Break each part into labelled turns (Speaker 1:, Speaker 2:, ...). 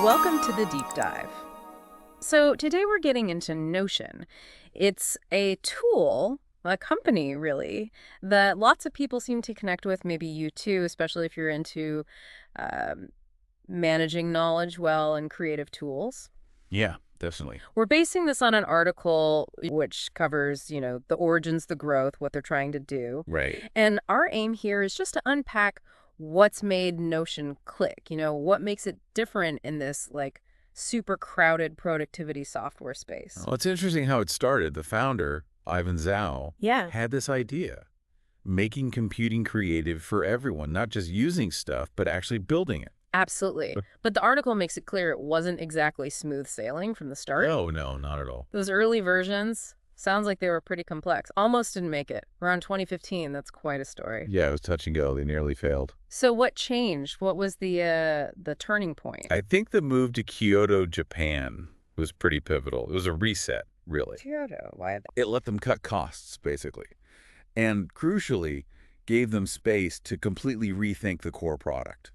Speaker 1: Welcome to the deep dive. So today we're getting into Notion. It's a tool, a company really, that lots of people seem to connect with, maybe you too, especially if you're into managing knowledge well and creative tools.
Speaker 2: Yeah, definitely.
Speaker 1: We're basing this on an article which covers, the origins, the growth, what they're trying to do.
Speaker 2: Right.
Speaker 1: And our aim here is just to unpack what's made Notion click, what makes it different in this super crowded productivity software space.
Speaker 2: Well, it's interesting how it started. The founder, Ivan Zhao, had this idea, making computing creative for everyone, not just using stuff, but actually building it.
Speaker 1: Absolutely. But the article makes it clear it wasn't exactly smooth sailing from the start.
Speaker 2: No, not at all.
Speaker 1: Those early versions, sounds like they were pretty complex. Almost didn't make it. Around 2015, that's quite a story.
Speaker 2: Yeah, it was touch and go. They nearly failed.
Speaker 1: So what changed? What was the turning point?
Speaker 2: I think the move to Kyoto, Japan was pretty pivotal. It was a reset, really.
Speaker 1: Kyoto, why?
Speaker 2: It let them cut costs, basically. And crucially, gave them space to completely rethink the core product,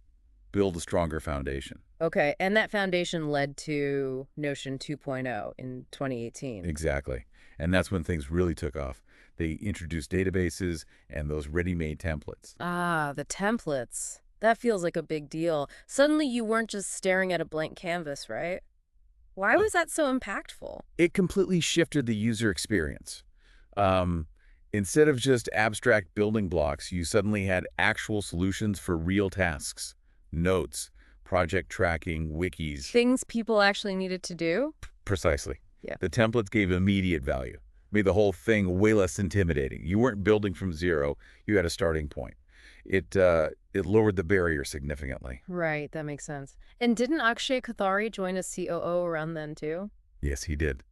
Speaker 2: build a stronger foundation.
Speaker 1: Okay, and that foundation led to Notion 2.0 in 2018.
Speaker 2: Exactly. And that's when things really took off. They introduced databases and those ready-made templates.
Speaker 1: Ah, the templates. That feels like a big deal. Suddenly you weren't just staring at a blank canvas, right? Why was that so impactful?
Speaker 2: It completely shifted the user experience. Instead of just abstract building blocks, you suddenly had actual solutions for real tasks, notes, project tracking, wikis.
Speaker 1: Things people actually needed to do?
Speaker 2: Precisely.
Speaker 1: Yeah.
Speaker 2: The templates gave immediate value, made the whole thing way less intimidating. You weren't building from zero. You had a starting point. It lowered the barrier significantly.
Speaker 1: Right, that makes sense. And didn't Akshay Kothari join as COO around then too?
Speaker 2: Yes, he did.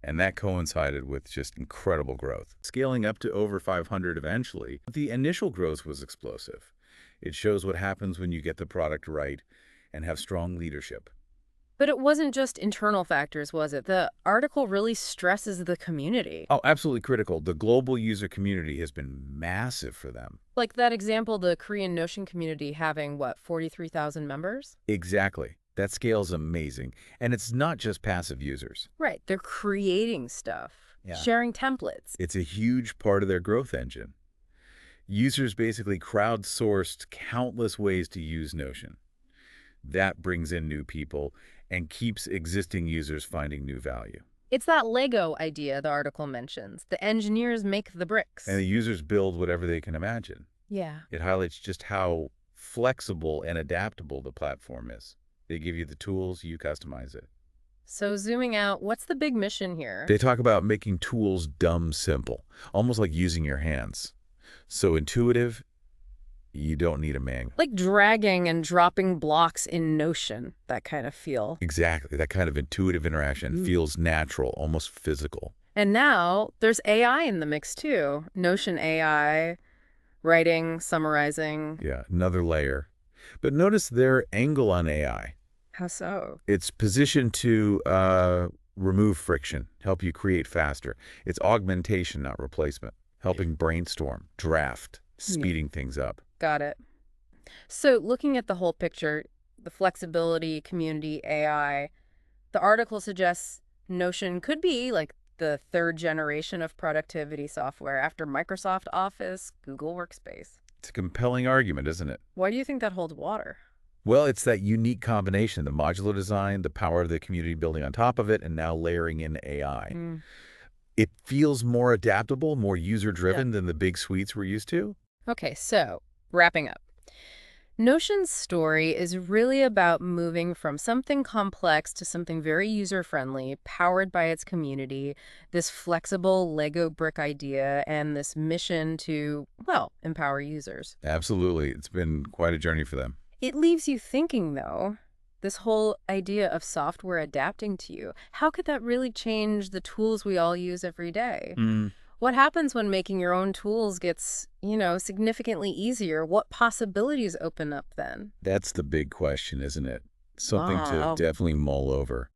Speaker 2: And that coincided with just incredible growth, scaling up to over 500 eventually. But the initial growth was explosive. It shows what happens when you get the product right and have strong leadership.
Speaker 1: But it wasn't just internal factors, was it? The article really stresses the community.
Speaker 2: Oh, absolutely critical. The global user community has been massive for them.
Speaker 1: Like that example, the Korean Notion community having, 43,000 members?
Speaker 2: Exactly. That scale is amazing. And it's not just passive users.
Speaker 1: Right. They're creating stuff, sharing templates.
Speaker 2: It's a huge part of their growth engine. Users basically crowdsourced countless ways to use Notion. That brings in new people and keeps existing users finding new value.
Speaker 1: It's that Lego idea the article mentions. The engineers make the bricks.
Speaker 2: And the users build whatever they can imagine.
Speaker 1: Yeah.
Speaker 2: It highlights just how flexible and adaptable the platform is. They give you the tools, you customize it.
Speaker 1: So zooming out, what's the big mission here?
Speaker 2: They talk about making tools dumb simple, almost like using your hands. So intuitive, you don't need a manual.
Speaker 1: Like dragging and dropping blocks in Notion, that kind of feel.
Speaker 2: Exactly. That kind of intuitive interaction feels natural, almost physical.
Speaker 1: And now there's AI in the mix too. Notion AI, writing, summarizing.
Speaker 2: Yeah, another layer. But notice their angle on AI.
Speaker 1: How so?
Speaker 2: It's positioned to remove friction, help you create faster. It's augmentation, not replacement, helping brainstorm, draft, speeding things up.
Speaker 1: Got it. So looking at the whole picture, the flexibility, community, AI, the article suggests Notion could be like the third generation of productivity software after Microsoft Office, Google Workspace.
Speaker 2: It's a compelling argument, isn't it?
Speaker 1: Why do you think that holds water?
Speaker 2: Well, it's that unique combination, the modular design, the power of the community building on top of it, and now layering in AI. It feels more adaptable, more user-driven than the big suites we're used to.
Speaker 1: Okay, so wrapping up. Notion's story is really about moving from something complex to something very user-friendly, powered by its community, this flexible Lego brick idea, and this mission to, empower users.
Speaker 2: Absolutely. It's been quite a journey for them.
Speaker 1: It leaves you thinking, though, this whole idea of software adapting to you. How could that really change the tools we all use every day? What happens when making your own tools gets, significantly easier? What possibilities open up then?
Speaker 2: That's the big question, isn't it? Something to definitely mull over.